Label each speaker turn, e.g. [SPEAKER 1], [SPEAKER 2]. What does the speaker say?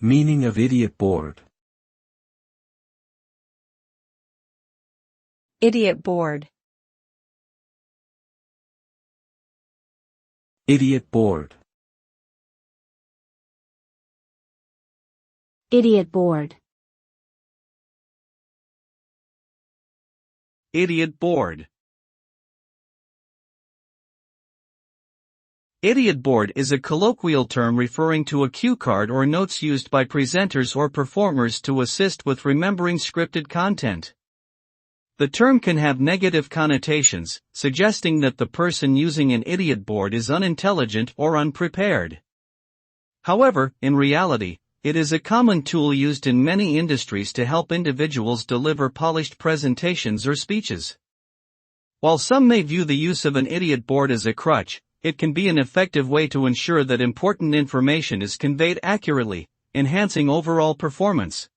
[SPEAKER 1] Meaning of idiot board.
[SPEAKER 2] Idiot board.
[SPEAKER 1] Idiot board.
[SPEAKER 3] Idiot board.
[SPEAKER 4] Idiot board. Idiot board is a colloquial term referring to a cue card or notes used by presenters or performers to assist with remembering scripted content. The term can have negative connotations, suggesting that the person using an idiot board is unintelligent or unprepared. However, in reality, it is a common tool used in many industries to help individuals deliver polished presentations or speeches. While some may view the use of an idiot board as a crutch, it can be an effective way to ensure that important information is conveyed accurately, enhancing overall performance.